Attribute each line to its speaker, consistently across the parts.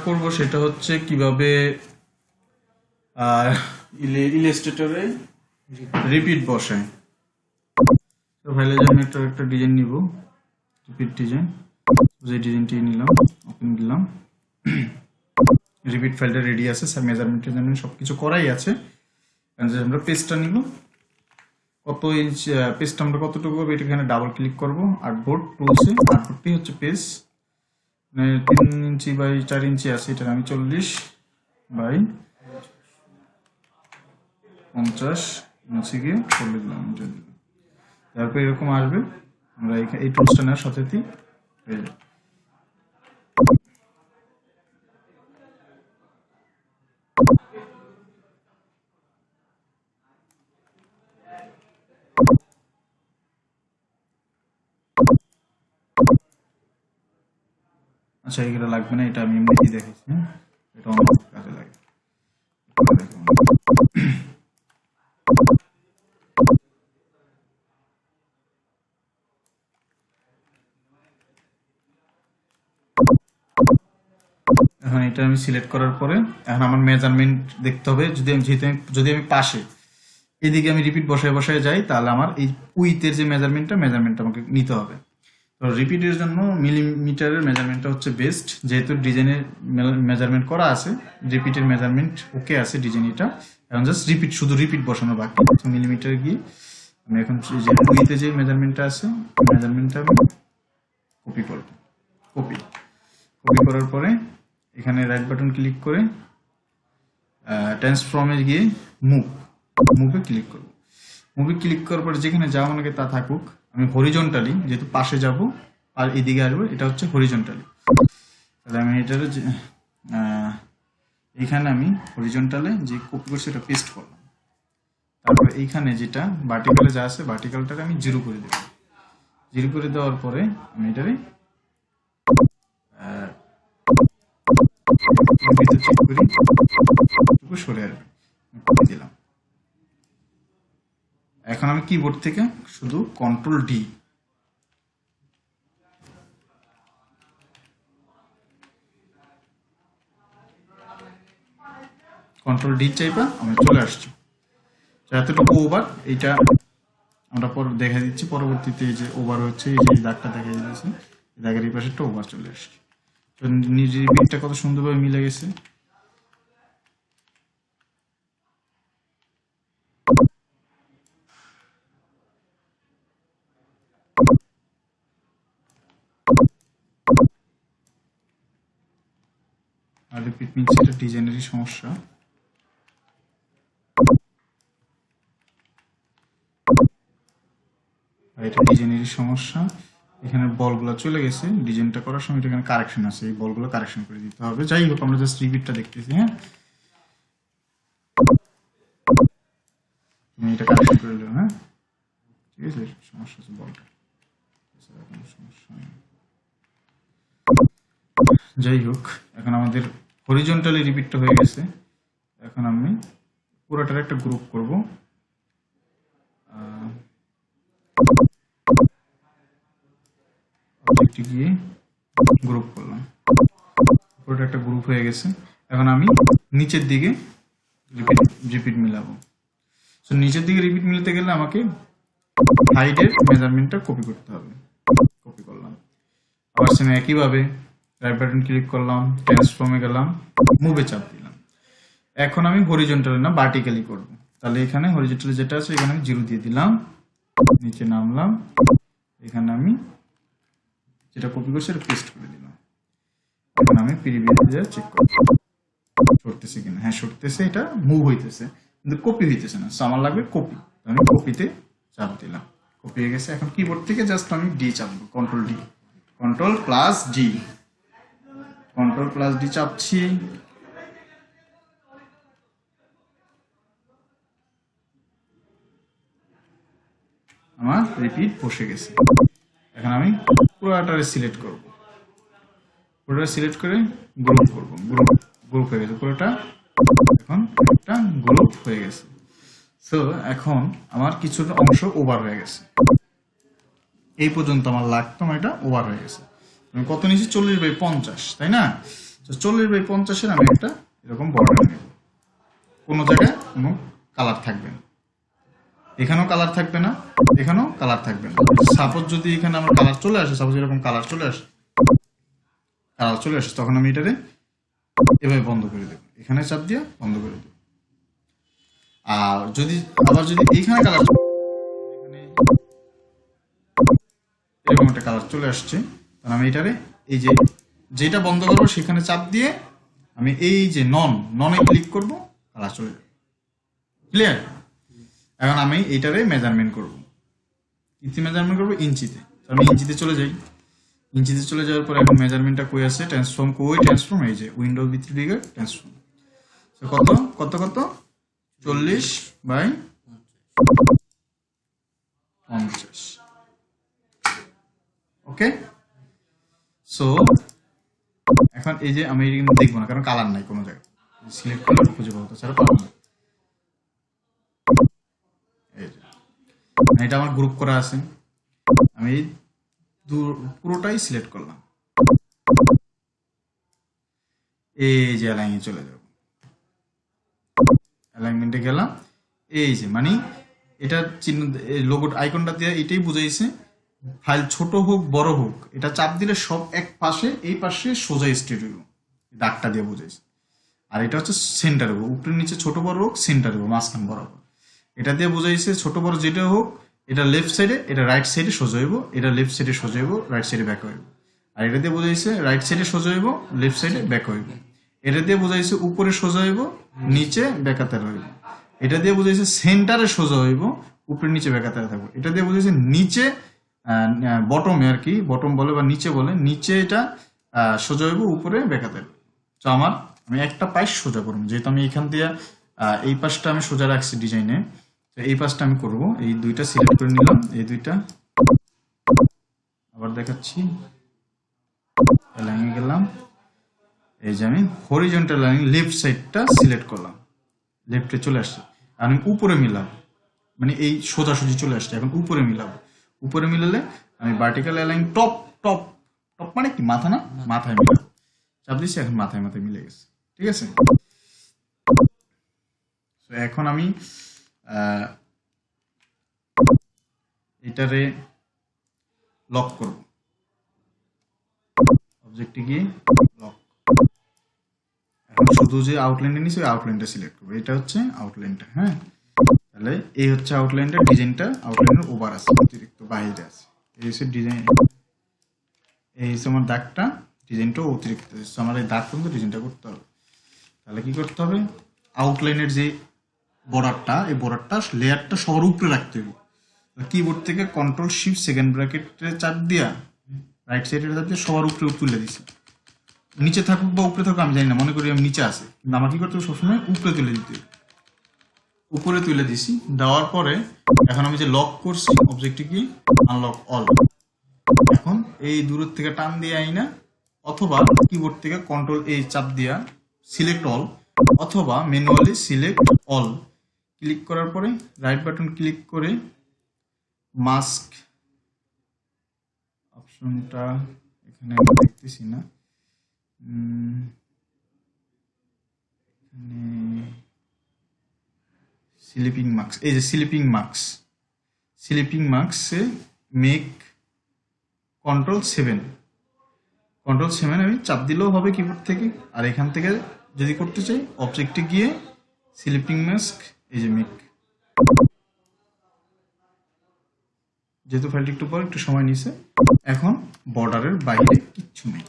Speaker 1: করব সেটা হচ্ছে কিভাবে ইলাস্ট্রেটরে রিপিট বসায়। তো ফাইলে যে আমি একটা ডিজাইন নিব, রিপিট ডিজাইন, যে ডিজাইনটি নিলাম, ওপেন দিলাম। রিপিট ফাইলটা রেডি আছে, মেজারমেন্টের জন্য সবকিছু করাই আছে। আমরা পেজটা নিব, কত ইঞ্চ পেজটা আমরা কতটুকু হবে এটা এখানে ডাবল ক্লিক করব। আর্টবোর্ড টুলসে আর্টবোর্ডটি হচ্ছে পেজ, মানে 3 ইঞ্চি বাই 4 ইঞ্চি আছে, এটা আমি 40 বাই 50 ইঞ্চি গিয়ে করে দিলাম। তারপর এরকম আসবে, আমরা এই টুলসটা নেওয়ার সাথেই হয়ে যাবে। আচ্ছা, এগুলো লাগবে না, এটা আমি এমনিতেই দেখেছি, এটা অনেক কাজে লাগে। এখন এটা আমি সিলেক্ট করার পরে এখন আমার মেজারমেন্ট দেখতে হবে। যদি আমি পাশে এদিকে আমি রিপিট বসায় বসায় যাই, তাহলে আমার এই উইথের যে মেজারমেন্টটা আমাকে নিতে হবে। তো রিপিটের জন্য মিলিমিটারের মেজারমেন্টটা হচ্ছে বেস্ট, যেহেতু ডিজাইনের মেজারমেন্ট করা আছে, রিপিটের মেজারমেন্ট ওকে আছে ডিজাইন। এটা এখন জাস্ট শুধু রিপিট বসানো বাকি। মিলিমিটার গিয়ে আমি এখন যে উইথে যে মেজারমেন্টটা আছে, মেজারমেন্টটা আমি কপি করব। কপি করার পরে এখানে রাইট বাটন ক্লিক করে ট্রান্সফর্মে গিয়ে মুভে ক্লিক করব। মুভে ক্লিক করার পরে যেখানে যা মনে তা থাকুক, আমি হরিজন্টালি, যেহেতু পাশে যাব আর এদিকে আসবো, এটা হচ্ছে হরিজন্টালি। তাহলে আমি এটার এইখানে আমি হরিজন্টালে যে কপি করছি এটা পেস্ট করলাম। তারপরে এইখানে যেটা ভার্টিক্যালে যা আছে, ভার্টিক্যালটাকে আমি 0 করে দেব। 0 করে দেওয়ার পরে আমি এটারে চেক করি, সরে আসবে, দিলাম। এখন আমি কিবোর্ড থেকে শুধু কন্ট্রোল ডি, চাইবা আমি চলে আসছি। এতটুকু ওভার, এইটা আমরা পর দেখা দিচ্ছি পরবর্তীতে, যে ওভার হচ্ছে এই যে দাগটা দেখা যাচ্ছে, দাগের এই পাশেরটা ওভার চলে আসছে। তো নিজের রিপিটটা কত সুন্দরভাবে মিলে গেছে। আর রিপিট মিলছে, এটা ডিজাইনেরই সমস্যা। এটা ডিজাইনেরই সমস্যা। এখানে বলগুলো চলে গেছে, ডিজাইনটা করার সময় এখানে কারেকশন আছে, এই বলগুলো কারেকশন করে দিতে হবে। যাই হোক, আমরা জাস্ট রিপিটটা দেখতেছি। হ্যাঁ, তুমি এটা কারেকশন করে নিও। হ্যাঁ, ঠিক আছে, সমস্যা আছে বলটা, সমস্যা নেই। যাই হোক, এখন আমাদের হরিজন্টালি রিপিটটা হয়ে গেছে। এখন আমি পুরোটার একটা গ্রুপ করব। গিয়ে গ্রুপ করলাম, পুরোটা একটা গ্রুপ হয়ে গেছে। এখন আমি নিচের দিকে রিপিট মিলাবো। তো নিচের দিকে রিপিট মিলাতে গেলে আমাকে হাইটের মেজারমেন্টটা কপি করতে হবে। কপি করলাম, আবার সেম একইভাবে রাইট বাটন ক্লিক করলাম, ট্রান্সফর্মে গেলাম, মুভে চাপ দিলাম। এখন আমি হরিজন্টালি না ভার্টিক্যালি করব। তাহলে এখানে হরিজন্টালি যেটা আছে, এখানে আমি 0 দিয়ে দিলাম, নিচে নামলাম, এখানে আমি যেটা কপি করছি এটা পেস্ট করে দিলাম। এখন আমি প্রিভিয়াস চেক করব সরতেছে কিনা। হ্যাঁ, সরতেছে, এটা মুভ হইতেছে, কিন্তু কপি হইতেছে না। সো আমার লাগবে কপি, আমি কপিতে চাপ দিলাম, কপি হয়ে গেছে। এখন কিবোর্ড থেকে জাস্ট আমি ডি চাপবো, control D, control plus D, control plus D চাপছি। আমার রিপিট বসে গেছে। এখন আমি পুরোটারে সিলেক্ট করব, পুরোটা সিলেক্ট করে গ্রুপ করব। গ্রুপ হয়ে গেছে পুরোটা, এখন একটা গ্রুপ হয়ে গেছে। সো এখন আমার কিছুটা অংশ ওভার হয়ে গেছে, এই পর্যন্ত আমার লাগতো, এটা ওভার হয়ে গেছে। কত নিচে 40/50, তাই না? তো 40/50 আমি একটা এরকম বর্ডার নেব। কোনো জায়গায় কোনো কালার থাকবে না, এখানেও কালার থাকবে না, এখানেও কালার থাকবে না। সাপোজ যদি এখানে আমার কালার চলে আসে, সাপোজ এরকম কালার চলে আসে, তখন আমি এটারে এভাবে বন্ধ করে দেবো, এখানে চাপ দিয়ে বন্ধ করে দেবো। আর যদি এইখানে কালার, এখানে এরকম একটা কালার চলে আসছে, তখন আমি এটারে এই যে যেটা বন্ধ করবো সেখানে চাপ দিয়ে আমি এই যে ননে ক্লিক করব, কালার চলে যাবে। ক্লিয়ার? এখন আমি এইটারে মেজারমেন্ট করব। কিতে মেজারমেন্ট করবো? ইঞ্চিতে। আমি ইঞ্চিতে চলে যাই, ইঞ্চিতে চলে যাওয়ার পর এখন মেজারমেন্টটা কই আছে? ট্রান্সফর্ম এই যে উইন্ডো ভিতরে দিকে ট্রান্সফর্ম। কত কত কত 40/50। ওকে, সো এখন এই যে আমি কিন্তু দেখবো না, কারণ কালার নাই কোনো জায়গায়, সিলেক্ট করে খুঁজে পাবো, তাছাড়া পাবো না। এটা আমার গ্রুপ করা আছে, আমি পুরোটাই সিলেক্ট করলাম, এই যে অ্যালাইনে চলে যাব, অ্যালাইনমেন্টে গেলাম। এই যে মানে এটা চিহ্ন, লোগো আইকনটা দিয়ে এটাই বুঝাইছে ফাইল ছোট হোক বড় হোক, এটা চাপ দিলে সব এক পাশে, এই পাশে সোজা স্ট্রেট হইব, দাগটা দিয়ে বুঝাইছে। আর এটা হচ্ছে সেন্টার হবো, উপরে নিচে ছোট বড় হোক, সেন্টার হবো, মাঝখান বরাবর। এটা দিয়ে বুঝাইছে ছোট বড় যেটা হোক, এটা লেফট সাইডে, এটা রাইট সাইডে সোজা হইব, এটা লেফট সাইডে সোজা হইব, রাইট সাইডে ব্যাক হইব। আর এটা দিয়ে বুঝাইছে রাইট সাইডে সোজা হইব, লেফট সাইডে ব্যাক হইব। এটা দিয়ে বুঝাইছে উপরে সোজা হইব, নিচে বেকাতার হইব। এটা দিয়ে বুঝাইছে সেন্টারে সোজা হইব, উপরে নিচে বেকাতারে থাকবে। এটা দিয়ে বুঝাইছে নিচে বটমে আর কি, বটম বলে বা নিচে বলে, নিচে এটা সোজা হইব, উপরে বেকাতার। তো আমি একটা পাশ সোজা করবো, যেহেতু আমি এখান দিয়ে এই পাশটা আমি সোজা রাখছি ডিজাইনে, তো এই পাশটা আমি করব। এই দুইটা সিলেক্ট করে নিলাম, এই দুইটা আবার দেখাচ্ছি, লাইনে গেলাম, এই যে আমি হরিজন্টাল লাইন লেফট সাইডটা সিলেক্ট করলাম, লেফটে চলে আসছে। আমি উপরে মিলাম, মানে এই সোজাসুজি চলে আসছে, এখন উপরে মিলাবো। উপরে মিলালে আমি vertical align top top top মানে কি মাথা না, মাথায় মিলাবো, চাপ দিচ্ছি, এখন মাথায় মাথায় মিলে গেছে। ঠিক আছে, এখন আমি এটারে লক করব, অবজেক্টে গিয়ে লক। এখন শুধু যে আউটলাইনটা নিছি ওই আউটলাইনটা সিলেক্ট করবো, এটা হচ্ছে আউটলাইনটা। হ্যাঁ, তাহলে এই হচ্ছে আউটলাইনটা, ডিজাইনটা আউটলাইনের ওভার আছে, অতিরিক্ত বাইরে আছে। এই হচ্ছে ডিজাইন, এই হচ্ছে আমার দাগটা, ডিজাইনটাও অতিরিক্ত। আমার এই দাগ পর্যন্ত ডিজাইনটা করতে হবে। তাহলে কি করতে হবে? আউটলাইনের যে বর্ডারটা, এই বর্ডারটা লেয়ারটা সবার উপরে রাখতে হবে। কিবোর্ড থেকে কন্ট্রোল শিফট সেকেন্ড ব্র্যাকেটে চাপ দিয়া রাইট সাইডে চাপ দিয়ে সবার উপরে তুলে দিছি। নিচে থাকুক বা উপরে থাকুক আমি জানি না, মনে করি আমি নিচে আছে, কিন্তু আমার কি করতে হবে? সবসময় উপরে তুলে দিতে হবে। উপরে তুলে দিছি, দেওয়ার পরে এখন আমি যে লক করছি অবজেক্টে কি আনলক অল। এখন এই দূরের থেকে টান দিয়ে আইনা, অথবা কিবোর্ড থেকে কন্ট্রোল এই চাপ দিয়া সিলেক্ট অল, অথবা ম্যানুয়ালি সিলেক্ট অল ক্লিক করার পরে রাইট বাটন ক্লিক করে মাস্ক অপশনটা এখানে আমি দেখতেছি না, স্লিপিং মার্কস, এই যে স্লিপিং মার্কসে মেক কন্ট্রোল 7 আমি চাপ দিলেও হবে কিবোর্ড থেকে। আর এখান থেকে যদি করতে চাই অবজেক্টে গিয়ে স্লিপিং মাস্ক, এই যে মেক, যেহেতু ফাইলটি একটু পর একটু সময় নিছে, এখন বর্ডারের বাইরে কিচ্ছু নেই।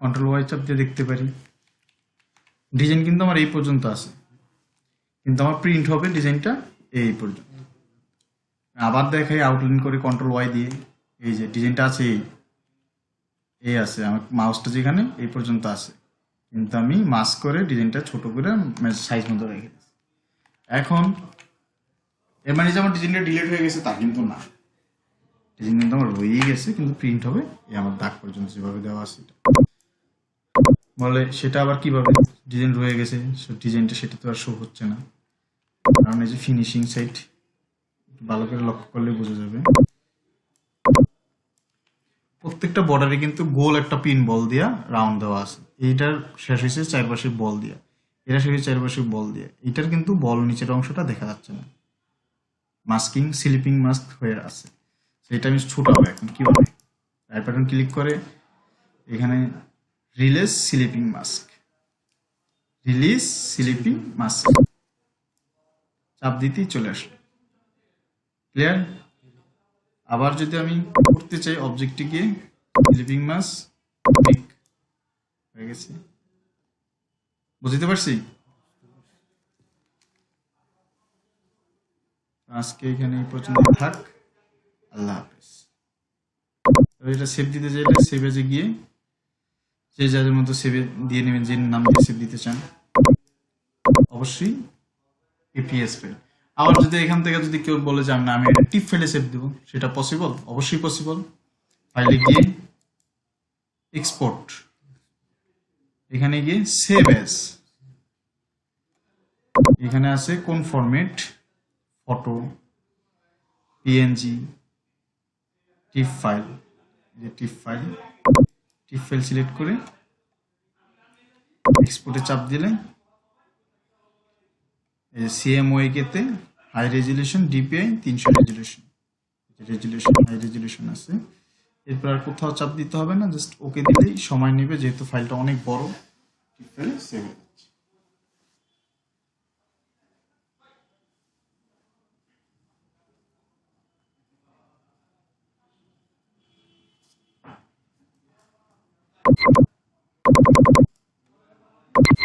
Speaker 1: কন্ট্রোল ওয়াই চাপ দিয়ে দেখতে পারি ডিজাইন কিন্তু আমার এই পর্যন্ত আছে, কিন্তু আমার প্রিন্ট হবে ডিজাইনটা এই পর্যন্ত। আবার দেখাই আউটলাইন করে কন্ট্রোল ওয়াই দিয়ে, এই যে ডিজাইনটা আছে এই আছে, আমার মাউসটা যেখানে এই পর্যন্ত আছে, কিন্তু আমি মাস্ক করে ডিজাইনটা ছোট করে সাইজ মতো রেখে দিচ্ছি। এখন এর মানে যে আমার ডিজাইনটা ডিলিট হয়ে গেছে তা কিন্তু না, ডিজাইন কিন্তু আমার হয়েই গেছে, কিন্তু প্রিন্ট হবে এই আমার দাগ পর্যন্ত যেভাবে দেওয়া আছে। বলে সেটা আবার কিভাবে ডিজাইন রয়ে গেছে, ডিজাইনটা সেটা তো আর শো হচ্ছে না, কারণ এই যে ফিনিশিং সাইট ভালো করে লক্ষ্য করলে বোঝা যাবে প্রত্যেকটা বর্ডারে কিন্তু গোল একটা পিন বল দিয়া রাউন্ড দেওয়া আছে। এইটার শেষ হয়েছে চারপাশে বল দিয়া, এটা শেষ হয়েছে চারপাশে বল দিয়া, এটার কিন্তু বল নিচের অংশটা দেখা যাচ্ছে না, মাস্কিং স্লিপিং মাস্ক হয়ে আছে। সেটা আমি ছুটাবো এখন কিভাবে, রাইট বাটন ক্লিক করে এখানে release sleeping mask, release sleeping mask চাপ দিতেই চলে আসলো। ক্লিয়ার? আবার যদি আমি করতে চাই অবজেক্টটিকে স্লিপিং মাস্ক পিক হয়ে গেছে, বুঝতে পারছি? আজকে এখানে এই পর্যন্ত থাক, আল্লাহ হাফেজ। এটা সেভ দিতে চাইলে সেভ এজে গিয়ে যে যাদের মতো সেভে দিয়ে নেবেন, যে নাম দিয়ে সেভ দিতে চান, অবশ্যই এপিএস ফাইল। আবার যদি এখান থেকে যদি কেউ বলে যে আমি এটা টিপ ফাইলে সেভ দেবো, সেটা পসিবল, অবশ্যই পসিবল। ফাইলে গিয়ে এক্সপোর্ট, এখানে গিয়ে সেভ অ্যাজ, এখানে আছে কোন format, photo, PNG, TIFF file, TIFF file, TIFF file select করে এক্সপোর্টে চাপ দিলে CMYK high resolution DPI 300 resolution, high resolution আছে। এরপর আর কোথাও চাপ দিতে হবে না, জাস্ট ওকে দিলেই সময় নেবে, যেহেতু ফাইলটা অনেক বড়, টিপ ফাইলে সেভ হয়ে যাচ্ছে।